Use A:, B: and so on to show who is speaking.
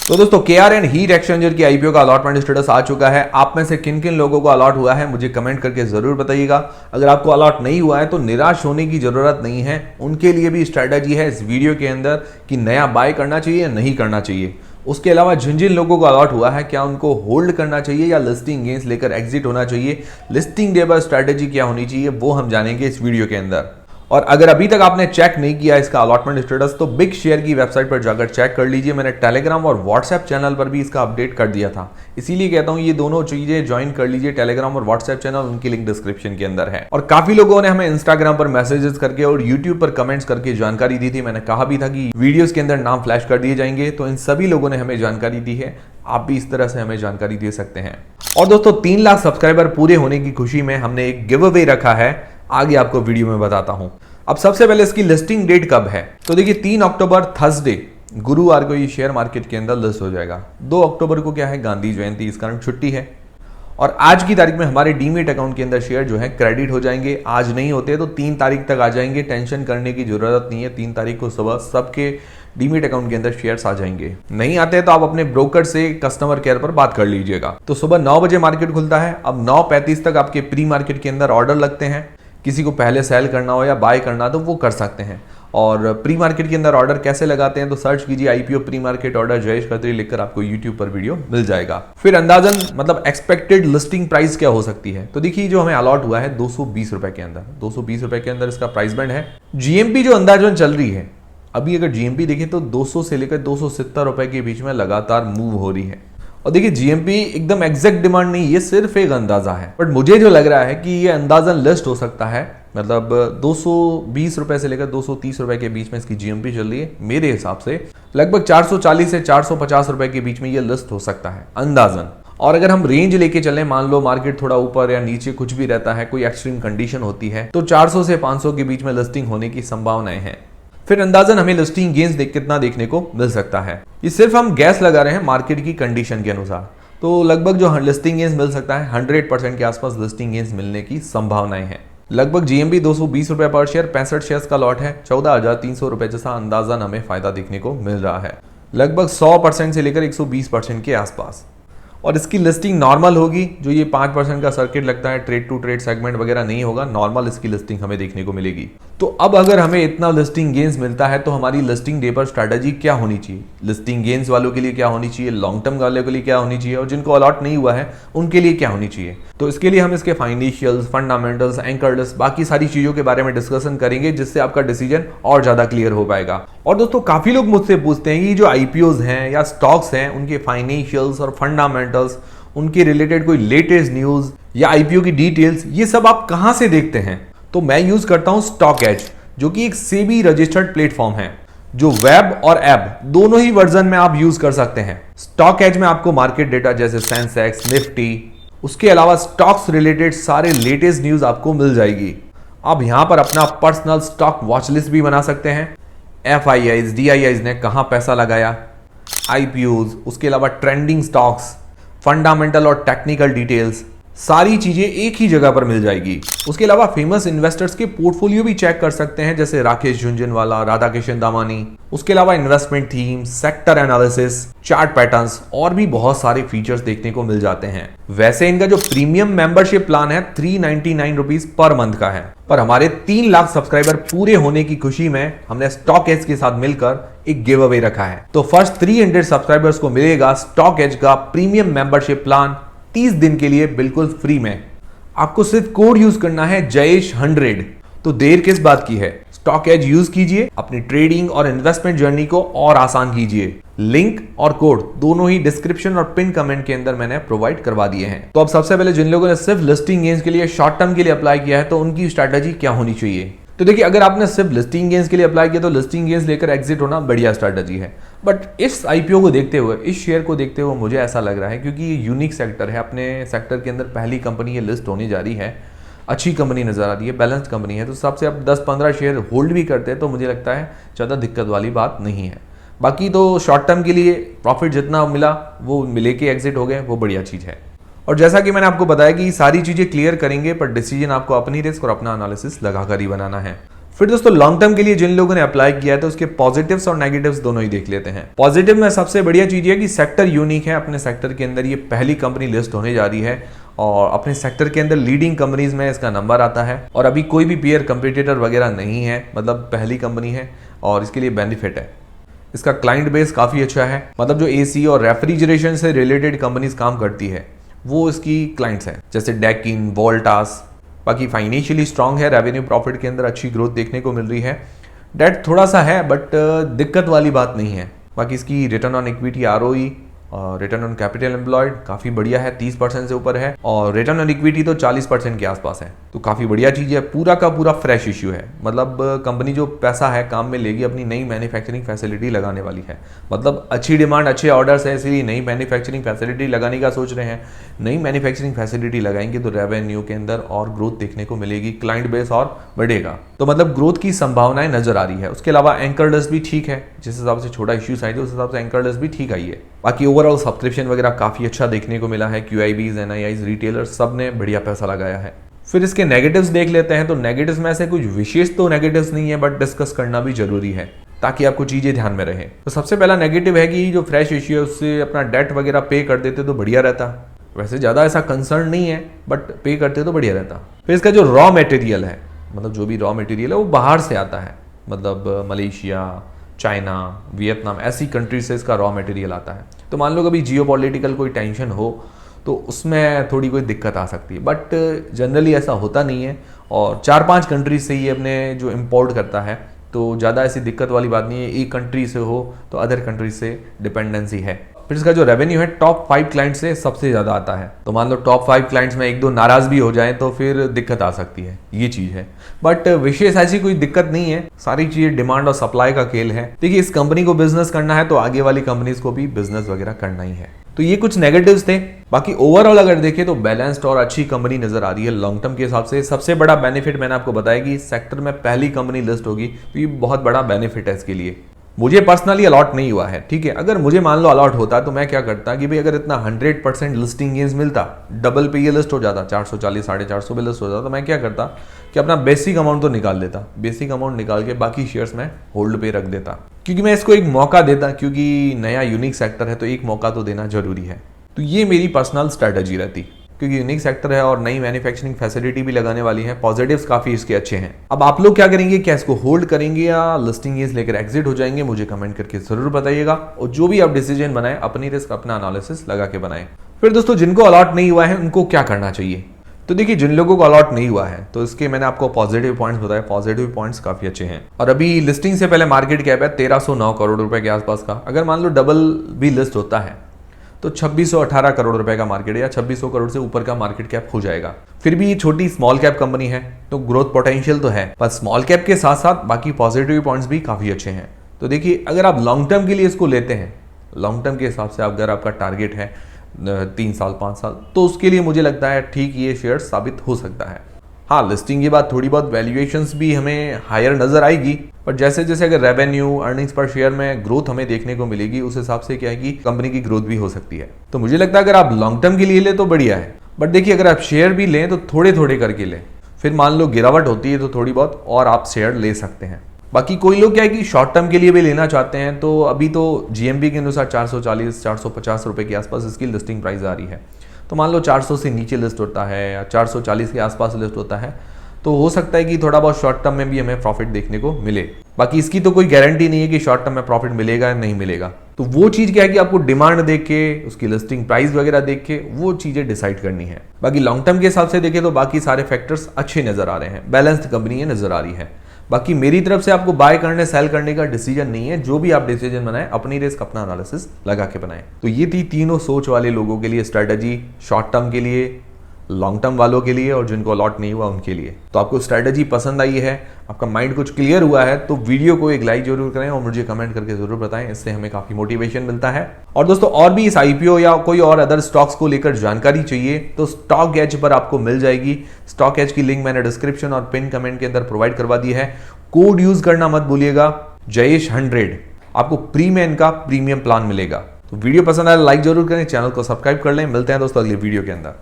A: तो दोस्तों KRN heat exchanger की आईपीओ का अलॉटमेंट स्टेटस आ चुका है। आप में से किन किन लोगों को अलॉट हुआ है मुझे कमेंट करके जरूर बताइएगा। अगर आपको अलॉट नहीं हुआ है तो निराश होने की जरूरत नहीं है, उनके लिए भी स्ट्रैटेजी है इस वीडियो के अंदर कि नया बाय करना चाहिए या नहीं करना चाहिए। उसके अलावा जिन जिन लोगों को अलॉट हुआ है क्या उनको होल्ड करना चाहिए या लिस्टिंग गेंस लेकर एग्जिट होना चाहिए, लिस्टिंग डे पर स्ट्रैटेजी क्या होनी चाहिए, वो हम जानेंगे इस वीडियो के अंदर। और अगर अभी तक आपने चेक नहीं किया इसका अलॉटमेंट स्टेटस तो बिग शेयर की वेबसाइट पर जाकर चेक कर लीजिए। मैंने टेलीग्राम और व्हाट्सएप चैनल पर भी इसका अपडेट कर दिया था, इसीलिए कहता हूं ये दोनों चीजें ज्वाइन कर लीजिए, टेलीग्राम और व्हाट्सएप चैनल, उनकी लिंक डिस्क्रिप्शन के अंदर है। और काफी लोगों ने हमें इंस्टाग्राम पर मैसेजेस करके और यूट्यूब पर कमेंट्स करके जानकारी दी थी। मैंने कहा भी था कि वीडियोज के अंदर नाम फ्लैश कर दिए जाएंगे, तो इन सभी लोगों ने हमें जानकारी दी है। आप भी इस तरह से हमें जानकारी दे सकते हैं। और दोस्तों 3 लाख सब्सक्राइबर पूरे होने की खुशी में हमने एक गिव अवे रखा है, आगे आपको वीडियो में बताता हूं। अब सबसे पहले इसकी लिस्टिंग डेट कब है, तो देखिए 3 अक्टूबर थर्सडे गुरुवार को ये शेयर मार्केट के अंदर लिस्ट हो जाएगा। 2 अक्टूबर को क्या है, गांधी जयंती, इस कारण छुट्टी है। और आज की तारीख में हमारे डीमेट अकाउंट के अंदर शेयर जो है क्रेडिट हो जाएंगे। आज नहीं होते तो 3 तारीख तक आ जाएंगे, टेंशन करने की जरूरत नहीं है। 3 तारीख को सुबह सबके डीमेट अकाउंट के अंदर शेयर्स आ जाएंगे। नहीं आते तो आप अपने ब्रोकर से कस्टमर केयर पर बात कर लीजिएगा। तो सुबह 9 बजे मार्केट खुलता है। अब 9:35 तक आपके प्री मार्केट के अंदर ऑर्डर लगते हैं। किसी को पहले सेल करना हो या बाय करना तो वो कर सकते हैं। और प्री मार्केट के अंदर ऑर्डर कैसे लगाते हैं तो सर्च कीजिए IPO pre market order Jayesh Khatri लिखकर आपको यूट्यूब पर वीडियो मिल जाएगा। फिर अंदाजन मतलब एक्सपेक्टेड लिस्टिंग प्राइस क्या हो सकती है, तो देखिए जो हमें अलॉट हुआ है 220 रुपए के अंदर, 220 रुपए के अंदर इसका प्राइस बैंड है। जीएमपी जो अंदाजन चल रही है अभी, अगर जीएमपी देखें तो 200 से लेकर 270 रुपए के बीच में लगातार मूव हो रही है। और देखिए जीएमपी एकदम एग्जैक्ट डिमांड नहीं, ये सिर्फ एक अंदाजा है, बट मुझे जो लग रहा है कि ये अंदाजन लिस्ट हो सकता है। मतलब 220 रुपए से लेकर 230 रुपए के बीच में इसकी जीएमपी चल रही है। मेरे हिसाब से लगभग 440 से 450 रुपए के बीच में ये लिस्ट हो सकता है अंदाजन। और अगर हम रेंज लेके चलें, मान लो मार्केट थोड़ा ऊपर या नीचे कुछ भी रहता है, कोई एक्सट्रीम कंडीशन होती है, तो 400 से 500 के बीच में लिस्टिंग होने की संभावनाएं हैं। फिर अंदाजन हमें लिस्टिंग गेंस कितना देखने को मिल सकता है, ये सिर्फ हम गैस लगा रहे हैं मार्केट की कंडीशन के अनुसार। तो लगभग जो लिस्टिंग गेंस मिल सकता है 100% के आसपास लिस्टिंग गेंस मिलने की संभावनाएं हैं। लगभग जीएमबी 220 रुपए पर शेयर, 65 शेयर्स का लॉट है, 14,300 रुपए जैसा अंदाजन हमें फायदा देखने को मिल रहा है, लगभग 100% से लेकर 120% के आसपास। और इसकी लिस्टिंग नॉर्मल होगी, जो ये 5% का सर्किट लगता है, ट्रेड टू ट्रेड सेगमेंट वगैरह नहीं होगा, नॉर्मल इसकी लिस्टिंग हमें देखने को मिलेगी। तो अब अगर हमें इतना लिस्टिंग गेंस मिलता है तो हमारी लिस्टिंग डे पर स्ट्रैटेजी क्या होनी चाहिए, लिस्टिंग गेंस वालों के लिए क्या होनी चाहिए, लॉन्ग टर्म वालों के लिए क्या होनी चाहिए, और जिनको अलॉट नहीं हुआ है उनके लिए क्या होनी चाहिए। तो इसके लिए हम इसके फाइनेंशियल्स, फंडामेंटल्स, एंकर लिस्ट, बाकी सारी चीजों के बारे में डिस्कशन करेंगे, जिससे आपका डिसीजन और ज्यादा क्लियर हो पाएगा। और दोस्तों काफी लोग मुझसे पूछते हैं कि जो आईपीओज हैं या स्टॉक्स हैं उनके फाइनेंशियल्स और फंडामेंटल्स, उनके रिलेटेड कोई लेटेस्ट न्यूज या आईपीओ की डिटेल्स, ये सब आप कहां से देखते हैं। तो मैं यूज करता हूं स्टॉक एज, जो कि एक सेबी रजिस्टर्ड प्लेटफॉर्म है, जो वेब और ऐप दोनों ही वर्जन में आप यूज कर सकते हैं। स्टॉक एज में आपको मार्केट डेटा जैसे सेंसेक्स, निफ्टी, उसके अलावा स्टॉक्स रिलेटेड सारे लेटेस्ट न्यूज आपको मिल जाएगी। आप यहां पर अपना पर्सनल स्टॉक वॉच लिस्ट भी बना सकते हैं। एफआईआईज, डीआईआईज ने कहां पैसा लगाया, आईपीओज, उसके अलावा ट्रेंडिंग स्टॉक्स, फंडामेंटल और टेक्निकल डिटेल्स, सारी चीजें एक ही जगह पर मिल जाएगी। उसके अलावा फेमस इन्वेस्टर्स के पोर्टफोलियो भी चेक कर सकते हैं, जैसे राकेश झुनझुनवाला, राधाकिशन दामानी। उसके अलावा investment theme, sector analysis, chart patterns और भी बहुत सारे फीचर्स देखने को मिल जाते हैं। वैसे इनका जो प्रीमियम मेंबरशिप प्लान है 399 रुपीज पर मंथ का है, पर हमारे 3 लाख सब्सक्राइबर पूरे होने की खुशी में हमने स्टॉक एज के साथ मिलकर एक गिव अवे रखा है। तो फर्स्ट 300 सब्सक्राइबर्स को मिलेगा स्टॉक एज का प्रीमियम मेंबरशिप प्लान 30 दिन के लिए बिल्कुल फ्री में। आपको सिर्फ कोड यूज करना है जयेश 100। तो देर किस बात की है, स्टॉक एज यूज कीजिए, अपनी ट्रेडिंग और इन्वेस्टमेंट जर्नी को और आसान कीजिए। लिंक और कोड दोनों ही डिस्क्रिप्शन और पिन कमेंट के अंदर मैंने प्रोवाइड करवा दिए हैं। तो अब सबसे पहले जिन लोगों ने सिर्फ लिस्टिंग गेंस के लिए शॉर्ट टर्म के लिए अप्लाई किया है तो उनकी स्ट्रैटेजी क्या होनी चाहिए। तो देखिए अगर आपने सिर्फ लिस्टिंग गेंस के लिए अप्लाई किया तो लिस्टिंग गेंस लेकर एग्जिट होना बढ़िया स्ट्रैटेजी है। बट इस आईपीओ को देखते हुए, इस शेयर को देखते हुए मुझे ऐसा लग रहा है, क्योंकि ये यूनिक सेक्टर है, अपने सेक्टर के अंदर पहली कंपनी ये लिस्ट होने जा रही है, अच्छी कंपनी नजर आ रही है, बैलेंस्ड कंपनी है, तो सबसे अब 10-15 शेयर होल्ड भी करते हैं तो मुझे लगता है ज़्यादा दिक्कत वाली बात नहीं है। बाकी तो शॉर्ट टर्म के लिए प्रॉफिट जितना मिला वो मिले के एग्जिट हो गए, वो बढ़िया चीज़ है। और जैसा कि मैंने आपको बताया कि सारी चीज़ें क्लियर करेंगे, पर डिसीजन आपको अपनी रिस्क और अपना एनालिसिस लगाकर ही बनाना है। फिर दोस्तों लॉन्ग टर्म के लिए जिन लोगों ने अप्लाई किया है तो उसके पॉजिटिव्स और नेगेटिव्स दोनों ही देख लेते हैं। पॉजिटिव में सबसे बढ़िया चीज है कि सेक्टर यूनिक है, अपने सेक्टर के अंदर ये पहली कंपनी लिस्ट होने जा रही है और अपने सेक्टर के अंदर लीडिंग कंपनीज में इसका नंबर आता है और अभी कोई भी पीयर कंपटीटर वगैरह नहीं है, मतलब पहली कंपनी है और इसके लिए बेनिफिट है। इसका क्लाइंट बेस काफ़ी अच्छा है, मतलब जो एसी और रेफ्रिजरेशन से रिलेटेड कंपनीज काम करती है वो इसकी क्लाइंट्स हैं, जैसे डेकिन, वोल्टास। बाकी फाइनेंशियली स्ट्रांग है, रेवेन्यू प्रॉफिट के अंदर अच्छी ग्रोथ देखने को मिल रही है। डेट थोड़ा सा है बट दिक्कत वाली बात नहीं है। बाकी इसकी रिटर्न ऑन इक्विटी ROE और रिटर्न ऑन कैपिटल एम्प्लॉयड काफ़ी बढ़िया है, 30% से ऊपर है और रिटर्न ऑन इक्विटी तो 40% के आसपास है, तो काफ़ी बढ़िया चीज़ है। पूरा का पूरा फ्रेश इश्यू है, मतलब कंपनी जो पैसा है काम में लेगी, अपनी नई मैन्युफैक्चरिंग फैसिलिटी लगाने वाली है। मतलब अच्छी डिमांड, अच्छे ऑर्डर्स है, इसलिए नई मैन्युफैक्चरिंग फैसिलिटी लगाने का सोच रहे हैं। नई मैन्युफैक्चरिंग फैसिलिटी लगाएंगे तो रेवेन्यू के अंदर और ग्रोथ देखने को मिलेगी, क्लाइंट बेस और बढ़ेगा, तो मतलब ग्रोथ की संभावनाएं नजर आ रही है। उसके अलावा एंकर लिस्ट भी ठीक है, जिस हिसाब से छोटा इश्यूज आई थे उस हिसाब से एंकर लिस्ट भी ठीक आई है। बाकी ओवरऑल सब्सक्रिप्शन वगैरह काफ़ी अच्छा देखने को मिला है। QIBs, NIIs, रिटेलर्स सब ने बढ़िया पैसा लगाया है। फिर इसके नेगेटिव्स देख लेते हैं, तो नेगेटिव्स में से कुछ विशेष तो नेगेटिव्स नहीं है बट डिस्कस करना भी जरूरी है ताकि आपको चीज़ें ध्यान में रहे। तो सबसे पहला नेगेटिव है कि जो फ्रेश इश्यू है उससे अपना डेट वगैरह पे कर देते तो बढ़िया रहता। वैसे ज़्यादा ऐसा कंसर्न नहीं है बट पे करते तो बढ़िया रहता। फिर इसका जो रॉ मटेरियल है, मतलब जो भी रॉ मटेरियल है वो बाहर से आता है, मतलब मलेशिया, चाइना, वियतनाम ऐसी कंट्री से इसका रॉ मटेरियल आता है। तो मान लो कभी जियोपॉलिटिकल कोई टेंशन हो तो उसमें थोड़ी कोई दिक्कत आ सकती है, बट जनरली ऐसा होता नहीं है और 4-5 कंट्री से ही अपने जो इम्पोर्ट करता है, तो ज़्यादा ऐसी दिक्कत वाली बात नहीं है। एक कंट्री से हो तो अदर कंट्री से डिपेंडेंसी है। फिर इसका जो रेवेन्यू है टॉप 5 क्लाइंट से सबसे ज़्यादा आता है, तो मान लो टॉप 5 क्लाइंट्स में 1-2 नाराज़ भी हो जाए तो फिर दिक्कत आ सकती है, ये चीज़ है। बट विशेष ऐसी कोई दिक्कत नहीं है, सारी चीज़ें डिमांड और सप्लाई का खेल है। देखिए इस कंपनी को बिजनेस करना है तो आगे वाली कंपनीज को भी बिजनेस वगैरह करना ही है। तो ये कुछ नेगेटिव्स थे। बाकी ओवरऑल अगर देखें तो बैलेंस्ड और अच्छी कंपनी नजर आ रही है लॉन्ग टर्म के हिसाब से। सबसे बड़ा बेनिफिट मैंने आपको बताया कि सेक्टर में पहली कंपनी लिस्ट होगी, तो ये बहुत बड़ा बेनिफिट है इसके लिए। मुझे पर्सनली अलॉट नहीं हुआ है, ठीक है। अगर मुझे मान लो अलॉट होता तो मैं क्या करता कि भाई अगर इतना 100% लिस्टिंग गेन्स मिलता, डबल पे ये लिस्ट हो जाता, 440, 450 पे लिस्ट हो जाता, तो मैं क्या करता कि अपना बेसिक अमाउंट तो निकाल देता। बेसिक अमाउंट निकाल के बाकी शेयर्स में होल्ड पे रख देता, क्योंकि मैं इसको एक मौका देता, क्योंकि नया यूनिक सेक्टर है तो एक मौका तो देना जरूरी है। तो ये मेरी पर्सनल स्ट्रैटेजी रहती, क्योंकि यूनिक सेक्टर है और नई मैन्युफैक्चरिंग फैसिलिटी भी लगाने वाली है। पॉजिटिव्स काफी इसके अच्छे हैं। अब आप लोग क्या करेंगे, क्या इसको होल्ड करेंगे या लिस्टिंग एज लेकर एग्जिट हो जाएंगे, मुझे कमेंट करके जरूर बताइएगा। और जो भी आप डिसीजन बनाएं अपनी रिस्क अपना एनालिसिस लगा के बनाएं। फिर दोस्तों जिनको अलॉट नहीं हुआ है उनको क्या करना चाहिए, तो देखिए जिन लोगों को अलॉट नहीं हुआ है तो इसके मैंने आपको पॉजिटिव पॉइंट्स बताए। पॉजिटिव पॉइंट्स काफी अच्छे हैं और अभी लिस्टिंग से पहले मार्केट कैप है 1309 करोड़ रुपए के आसपास का। अगर मान लो डबल भी लिस्ट होता है तो 2618 करोड़ रुपए का मार्केट या 2600 करोड़ से ऊपर का मार्केट कैप हो जाएगा। फिर भी ये छोटी स्मॉल कैप कंपनी है तो ग्रोथ पोटेंशियल तो है, पर स्मॉल कैप के साथ साथ बाकी पॉजिटिव पॉइंट्स भी काफी अच्छे हैं। तो देखिए अगर आप लॉन्ग टर्म के लिए इसको लेते हैं, लॉन्ग टर्म के हिसाब से अगर आपका टारगेट है 3 साल 5 साल, तो उसके लिए मुझे लगता है ठीक ये शेयर साबित हो सकता है। हाँ, लिस्टिंग के बाद थोड़ी बहुत वैल्यूएशंस भी हमें हायर नजर आएगी, पर जैसे जैसे अगर रेवेन्यू, अर्निंग्स पर शेयर में ग्रोथ हमें देखने को मिलेगी उस हिसाब से क्या है कि कंपनी की ग्रोथ भी हो सकती है। तो मुझे लगता है अगर आप लॉन्ग टर्म के लिए ले तो बढ़िया है, बट देखिए अगर आप शेयर भी लें तो थोड़े थोड़े करके लें। फिर मान लो गिरावट होती है तो थोड़ी बहुत और आप शेयर ले सकते हैं। बाकी कोई लोग क्या है कि शॉर्ट टर्म के लिए भी लेना चाहते हैं, तो अभी तो GMB के अनुसार 440-450 रुपए के आसपास इसकी लिस्टिंग प्राइस आ रही है। तो मान लो 400 से नीचे लिस्ट होता है या 440 के आसपास लिस्ट होता है, तो हो सकता है कि थोड़ा बहुत शॉर्ट टर्म में भी हमें प्रॉफिट देखने को मिले। बाकी इसकी तो कोई गारंटी नहीं है कि शॉर्ट टर्म में प्रॉफिट मिलेगा या नहीं मिलेगा। तो वो चीज क्या है कि आपको डिमांड देख के, उसकी लिस्टिंग प्राइस वगैरह देख के वो चीजें डिसाइड करनी है। बाकी लॉन्ग टर्म के हिसाब से देखें तो बाकी सारे फैक्टर्स अच्छे नजर आ रहे हैं, बैलेंस्ड कंपनी नजर आ रही है। बाकी मेरी तरफ से आपको बाय करने सेल करने का डिसीजन नहीं है, जो भी आप डिसीजन बनाएं अपनी रिस्क अपना एनालिसिस लगा के बनाएं। तो ये थी तीनों सोच वाले लोगों के लिए स्ट्रेटजी, शॉर्ट टर्म के लिए, लॉन्ग टर्म वालों के लिए और जिनको अलॉट नहीं हुआ उनके लिए। तो आपको स्ट्रेटजी पसंद आई है, आपका माइंड कुछ क्लियर हुआ है, तो वीडियो को एक लाइक जरूर करें और मुझे कमेंट करके जरूर बताएं, इससे हमें काफी मोटिवेशन मिलता है। और दोस्तों और भी इस IPO या कोई और अदर स्टॉक्स को लेकर जानकारी चाहिए तो स्टॉक एज पर आपको मिल जाएगी। स्टॉक एज की लिंक मैंने डिस्क्रिप्शन और पिन कमेंट के अंदर प्रोवाइड करवा दी है। कोड यूज करना मत भूलिएगा, Jayesh100, आपको प्रीमियम का प्रीमियम प्लान मिलेगा। तो वीडियो पसंद आया लाइक जरूर करें, चैनल को सब्सक्राइब कर लें। मिलते हैं दोस्तों अगले वीडियो के अंदर।